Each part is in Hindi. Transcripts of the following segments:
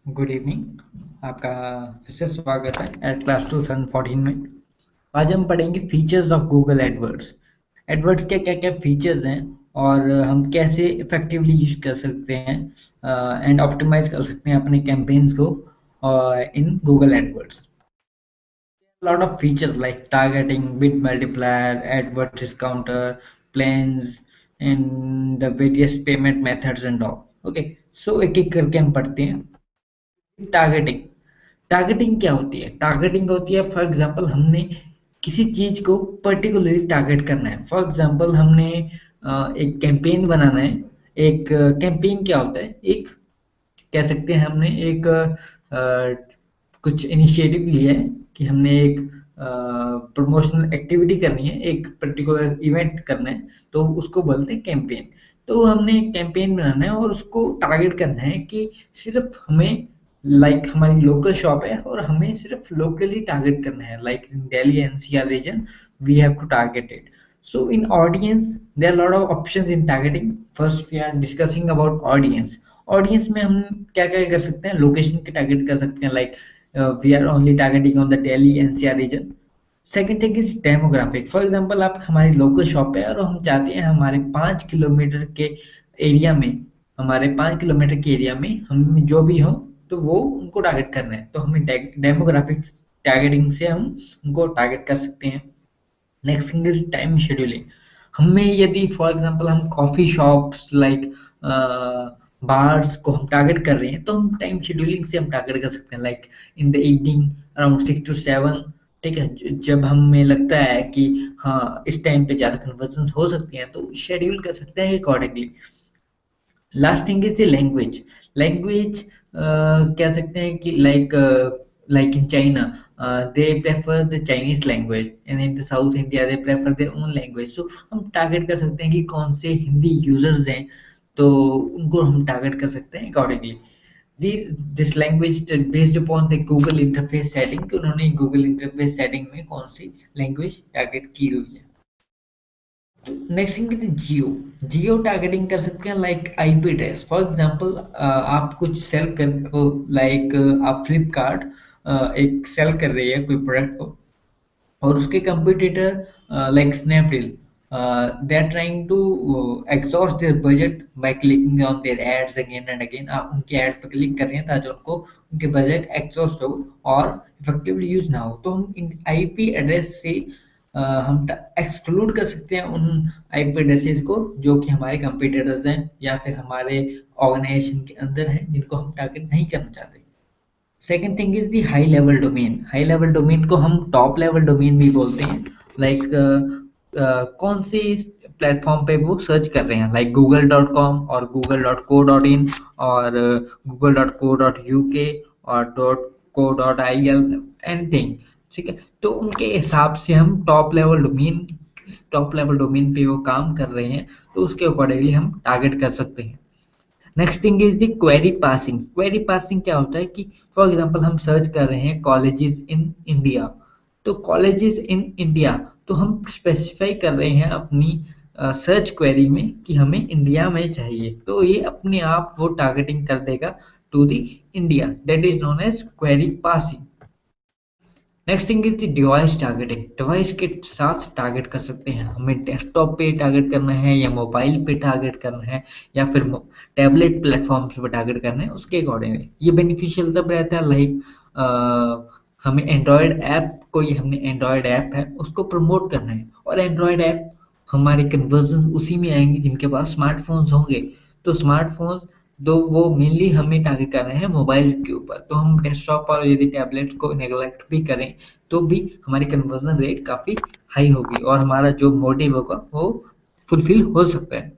Good evening. आपका फिर से स्वागत है एट क्लास 2014 में। आज हम पढ़ेंगे features of Google AdWords. AdWords के क्या क्या फीचर्स हैं और हम कैसे इफेक्टिवली यूज कर सकते हैं एंड ऑप्टिमाइज कर सकते हैं अपने कैंपेन्स को in Google AdWords. Lot of features like targeting, bid multiplier, AdWords discounter, plans, and the various payment methods and all. Okay, so एक एक करके हम पढ़ते हैं। टारगेटिंग। टारगेटिंग क्या होती है? टारगेटिंग होती है फॉर एग्जांपल हमने किसी चीज को पर्टिकुलरली टारगेट करना है। फॉर एग्जांपल हमने एक कैंपेन बनाना है। एक कैंपेन क्या होता है? एक कह सकते हैं हमने एक कुछ इनिशिएटिव लिया है कि हमने एक प्रमोशनल एक्टिविटी करनी है, एक पर्टिकुलर इवेंट करना है, तो उसको बोलते हैं कैंपेन। तो हमने एक कैंपेन बनाना है और उसको टारगेट करना है कि सिर्फ हमें हमारी लोकल शॉप है और हमें सिर्फ लोकली टारगेट करना है, like in Delhi NCR region we have to target it. So in audience, there are a lot of options in targeting. First, we are discussing about audience. Audience में हम क्या क्या कर सकते हैं? लोकेशन के टारगेट कर सकते हैं, like we are only targeting on the Delhi NCR region. Second thing is demographic. For example आप हमारी लोकल शॉप है और हम चाहते हैं हमारे 5 किलोमीटर के एरिया में, हमारे 5 किलोमीटर के एरिया में हम जो भी हो तो वो उनको टारगेट करना है, तो हमें डेमोग्राफिक टारगेटिंग से हम उनको टारगेट कर सकते हैं। Next thing is time scheduling. हमें यदि फॉर एग्जांपल हम कॉफी शॉप्स लाइक बार्स को हम टारगेट कर रहे हैं तो हम टाइम शेड्यूलिंग से हम टारगेट कर सकते हैं, like in the evening around 6 to 7। ठीक है, जब हमें लगता है कि हाँ इस टाइम पे ज़्यादा कन्वर्जन हो सकती हैं तो शेड्यूल कर सकते हैं accordingly. Last thing is the language. Language कह सकते हैं कि like in China they prefer the Chinese language and in the South India they prefer their own language। so हम टारगेट कर सकते हैं कि कौन से हिंदी यूजर्स हैं, तो उनको हम टारगेट कर सकते हैं accordingly. This language based upon the Google interface setting, कि उन्होंने गूगल इंटरफेस सेटिंग में कौन सी लैंग्वेज टारगेट की हुई है। Next thing is Jio. Jio targeting कर सकते हैं like IP address. For example आप कुछ सेल कर हो, लाइक आप फ्लिपकार्ट एक सेल कर रही है कोई प्रोडक्ट को और उसके competitor like Snapdeal they are trying to exhaust their budget by clicking on their ads again and again. आप उनके ऐड पर क्लिक कर रहे हैं ताकि उनको उनके बजट एग्जॉस्ट हो और इफेक्टिवली यूज ना हो, तो हम इन आईपी एड्रेस से हम एक्सक्लूड कर सकते हैं उन आईपी एड्रेसेस को जो कि हमारे कंपटीटर्स हैं या फिर हमारे ऑर्गेनाइजेशन के अंदर हैं जिनको हम टारगेट नहीं करना चाहते। Second thing is the high level domain. High level domain को हम टॉप लेवल डोमेन भी बोलते हैं, लाइक कौन से प्लेटफॉर्म पे वो सर्च कर रहे हैं, लाइक google.com और google.co.in और google.co.uk और .co.il एनीथिंग। ठीक है, तो उनके हिसाब से हम टॉप लेवल डोमेन पे वो काम कर रहे हैं तो उसके अकॉर्डिंगली हम टारगेट कर सकते हैं। Next thing is the query passing. Query passing क्या होता है कि फॉर एग्जांपल हम सर्च कर रहे हैं कॉलेजेस इन इंडिया, तो कॉलेजेस इन इंडिया तो हम स्पेसिफाई कर रहे हैं अपनी सर्च क्वेरी में कि हमें इंडिया में चाहिए, तो ये अपने आप वो टारगेटिंग कर देगा to the India. That is known as query parsing. Next thing is the device targeting. Device के साथ टारगेट कर सकते हैं, हमें डेस्कटॉप पे टारगेट करना है या मोबाइल पे टारगेट करना है या फिर टैबलेट प्लेटफॉर्म पे टारगेट करना है, उसके अकॉर्डिंग ये बेनिफिशियल तब रहता है, लाइक हमें एंड्रॉयड ऐप, कोई हमने एंड्रॉयड ऐप है उसको प्रमोट करना है और एंड्रॉयड ऐप हमारे कन्वर्जन उसी में आएंगे जिनके पास स्मार्टफोन्स होंगे। तो स्मार्टफोन्स दो वो मेनली हमें टारगेट कर रहे हैं मोबाइल के ऊपर, तो हम डेस्कटॉप और यदि टैबलेट को नेग्लेक्ट भी करें तो भी हमारी कन्वर्जन रेट काफी हाई होगी और हमारा जो मोटिव होगा वो फुलफिल हो सकता है।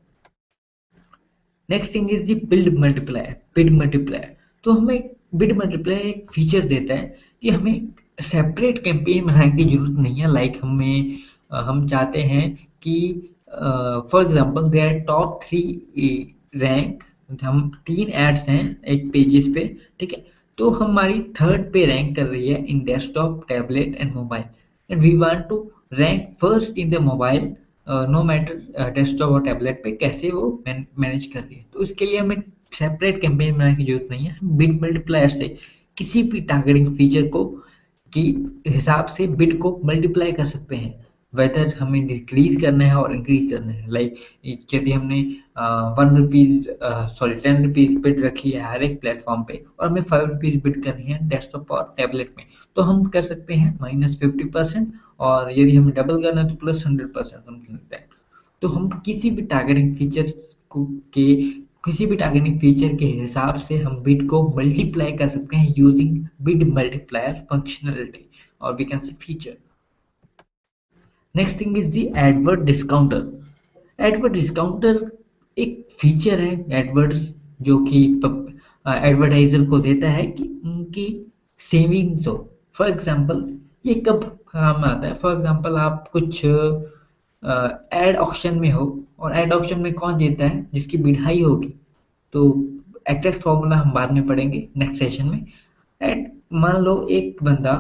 Next thing is the build multiplier. Bid multiplier तो हमें बिड मल्टीप्लायर एक फीचर देता है कि हमें सेपरेट कैंपेन बनाने की जरूरत नहीं है, लाइक हम चाहते हैं कि for example there top 3 rank, हम 3 एड्स हैं एक पेजेस पे, ठीक है, तो हमारी थर्ड पे रैंक कर रही है in desktop tablet and mobile and we want to rank first in the mobile no matter desktop और टैबलेट पे कैसे वो मैनेज कर रही है। तो इसके लिए हमें सेपरेट कैंपेन बनाने की जरूरत नहीं है। हम बिड मल्टीप्लायर से किसी भी टारगेटिंग फीचर को की हिसाब से बिड को मल्टीप्लाई कर सकते हैं, वेदर हमें डिक्रीज करना है और इंक्रीज करना है। लाइक यदि हमने 1 रुपीज सॉरी 10 रुपीज बिड रखी है हर एक प्लेटफॉर्म पे और हमें 5 रुपीज बिड करनी है डेस्कटॉप और टैबलेट में, तो हम कर सकते हैं -50%, और यदि हमें डबल करना है तो +100% समथिंग लाइक दैट। तो हम किसी भी टारगेटिंग फीचर्स को के किसी भी टारगेटिंग फीचर के हिसाब से हम बिड को मल्टीप्लाई कर सकते हैं यूजिंग बिड मल्टीप्लायर फंक्शनलिटी, और we can say feature. Next thing is the AdWords discounter. AdWords discounter एक फीचर है एडवर्ड्स जो कि एडवर्टाइजर को देता है कि उनकी सेविंग्स हो। फॉर एग्जांपल ये कब काम में आता है? फॉर एग्जांपल आप कुछ एड ऑक्शन में हो, और एड ऑक्शन में कौन जीतता है? जिसकी बिड हाई होगी। तो एग्जैक्ट फॉर्मूला हम बाद में पढ़ेंगे नेक्स्ट सेशन में। एंड मान लो एक बंदा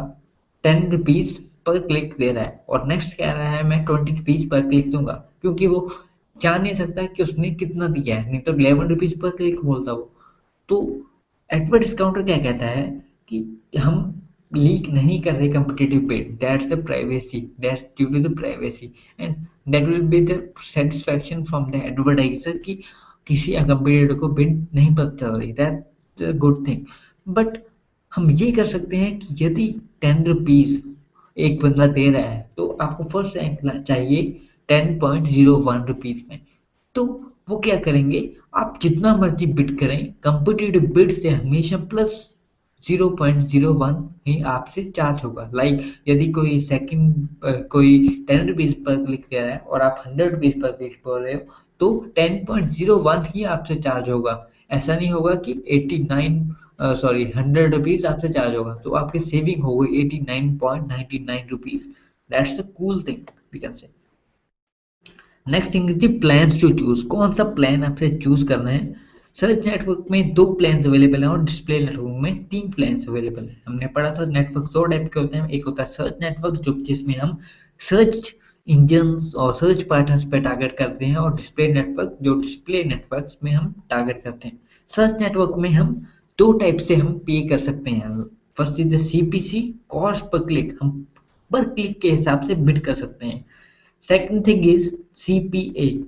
10 रुपीज पर क्लिक दे रहा है और नेक्स्ट कह रहा है मैं 20 रुपीज पर क्लिक दूंगा, क्योंकि वो जान नहीं सकता कि उसने कितना दिया है, नहीं तो 11 रुपीज पर क्लिक बोलता वो। तो एडवर्ड डिस्काउंटर क्या कहता है कि हम लीक नहीं कर रहे competitive bid, that's the privacy, that's due to the privacy, and that will be the satisfaction from the advertiser कि किसी कंपटीटर को बिड नहीं पता चल रही, that's a good thing. But हम ये कर सकते हैं कि यदि 10 रुपीज एक बंदा दे रहा है तो आपको फर्स्ट रैंक चाहिए 10.01 रुपीज में। तो वो क्या करेंगे, आप जितना मर्जी बिड करें कंपिटिटिव बिड से हमेशा +0.01 ही आपसे चार्ज होगा। लाइक यदि कोई सेकंड कोई 10 रुपीज पर क्लिक दे रहा है और आप 100 रुपीज पर क्लिक बोल रहे हो, तो 10.01 ही आपसे चार्ज होगा। ऐसा नहीं होगा कि 100 रुपीज आपसे चार्ज होगा, तो आपकी सेविंग हो गई 89.99 rupees. That's a cool thing we can say. Next thing is plans to choose. कौन सा प्लान आपसे चूज करना है? सर्च नेटवर्क में 2 प्लान्स अवेलेबल हैं और डिस्प्ले नेटवर्क में 3 प्लान्स अवेलेबल हैं। हमने पढ़ा था नेटवर्क 2 टाइप के होते हैं, एक होता है सर्च नेटवर्क जो जिसमें हम सर्च इंजन्स और सर्च पैटर्न्स पे टारगेट करते हैं, और डिस्प्ले नेटवर्क जो डिस्प्ले नेटवर्क्स में हम टारगेट करते हैं। सर्च नेटवर्क में हम 2 टाइप से हम पे कर सकते हैं। First is the CPC, cost per click, हम पर क्लिक के हिसाब से बिड कर सकते हैं। Second thing is CPA.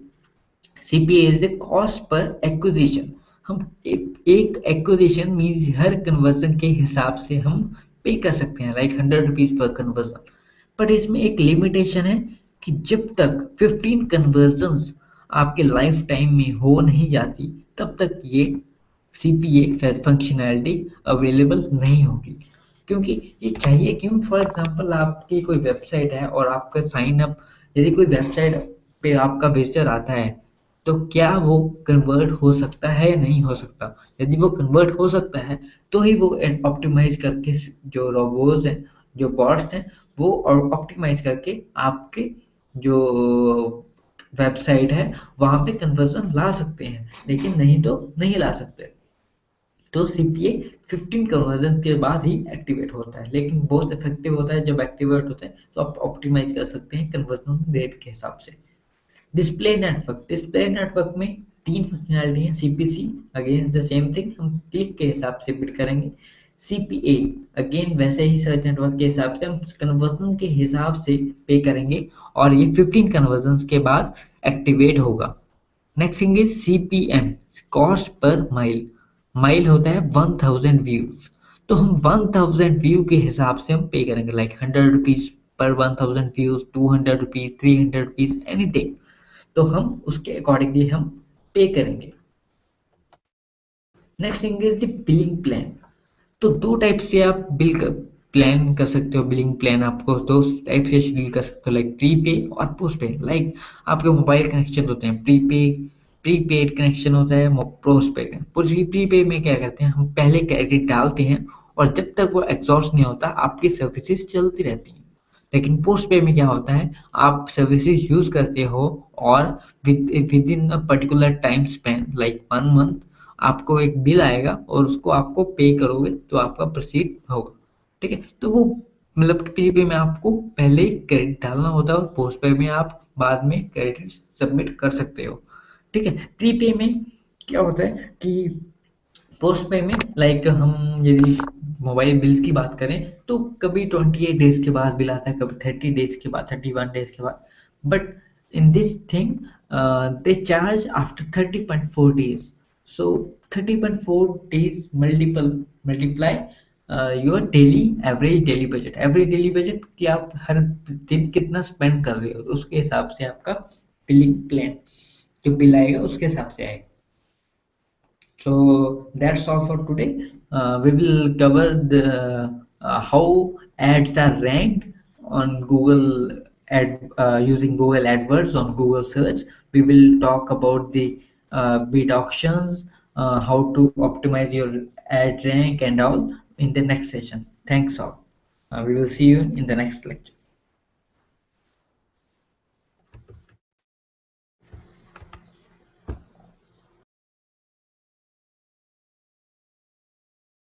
CPA is the cost per acquisition. हम एक एक्विजिशन मीन्स हर कन्वर्जन के हिसाब से हम पे कर सकते हैं, like 100 rupees per conversion. But इसमें एक लिमिटेशन है कि जब तक 15 कन्वर्जन्स आपके लाइफ टाइम में हो नहीं जाती तब तक ये CPA फंक्शनैलिटी अवेलेबल नहीं होगी। क्योंकि ये चाहिए क्यों? फॉर एग्जांपल आपकी कोई वेबसाइट है और आपका साइन अप, यदि कोई वेबसाइट पे आपका विजिटर आता है तो क्या वो कन्वर्ट हो सकता है या नहीं हो सकता? यदि वो कन्वर्ट हो सकता है तो ही वो ऑप्टिमाइज करके जो रोबोट्स हैं, जो बॉट्स हैं, वो ऑप्टिमाइज करके आपके जो वेबसाइट है वहां पे कन्वर्जन ला सकते हैं, लेकिन नहीं तो नहीं ला सकते। तो CPA 15 कन्वर्जन के बाद ही एक्टिवेट होता है, लेकिन बहुत इफेक्टिव होता है जब एक्टिवेट होता है, तो आप ऑप्टिमाइज कर सकते हैं कन्वर्जन रेट के हिसाब से। डिस्प्ले नेटवर्क में 3 फंक्शनैलिटी है। CPC against the same thing, हम क्लिक के हिसाब से बिड करेंगे। CPA अगेन वैसे ही सर्च नेटवर्क के हिसाब से हम कन्वर्जन के हिसाब से पे करेंगे, और ये 15 कन्वर्जन के बाद एक्टिवेट होगा। Next thing is CPM, cost per mile. Mile होता है 1000 व्यूज, तो हम 1000 व्यू के हिसाब से हम पे करेंगे, like 100 rupees per 1000 views, 200 rupees, 300 rupees, anything. तो हम उसके अकॉर्डिंगली हम पे करेंगे। Next thing is the billing plan. तो 2 टाइप से आप बिल प्लान कर सकते हो। बिलिंग प्लान आपको 2 टाइप से शेड्यूल कर सकते हो, लाइक प्रीपे और पोस्ट पे। लाइक आपके मोबाइल कनेक्शन होते हैं प्रीपे, प्रीपेड कनेक्शन होता है पोस्ट पेड। प्रीपे में क्या करते हैं, हम पहले क्रेडिट डालते हैं और जब तक वो एग्जॉस्ट नहीं होता आपकी सर्विसेज चलती रहती हैं। लेकिन पोस्ट पे में क्या होता है, आप सर्विसेज यूज करते हो और with in a particular time Spain like 1 month आपको एक बिल आएगा और उसको आपको पे करोगे तो आपका प्रोसीड होगा। ठीक है, तो वो मतलब प्रीपे में आपको पहले क्रेडिट डालना होता है और पोस्ट पे में आप बाद में क्रेडिट सबमिट कर सकते हो। ठीक है, प्रीपे में क्या होता है कि पोस्ट पेमेंट लाइक हम यदि मोबाइल बिल्स की बात करें तो कभी 28 डेज के बाद बिल आता है, कभी 30 डेज के बाद, 31 डेज के बाद। But in this thing they charge after 30.4 days. So 30.4 days multiply your daily average daily budget. Average daily budget कि आप हर दिन कितना स्पेंड कर रहे हो, उसके हिसाब से आपका बिलिंग प्लान जो बिल आएगा उसके हिसाब से आएगा। So that's all for today. We will cover the how ads are ranked on Google ad using Google AdWords on Google search. We will talk about the bid auctions, how to optimize your ad rank and all in the next session. Thanks all. We will see you in the next lecture.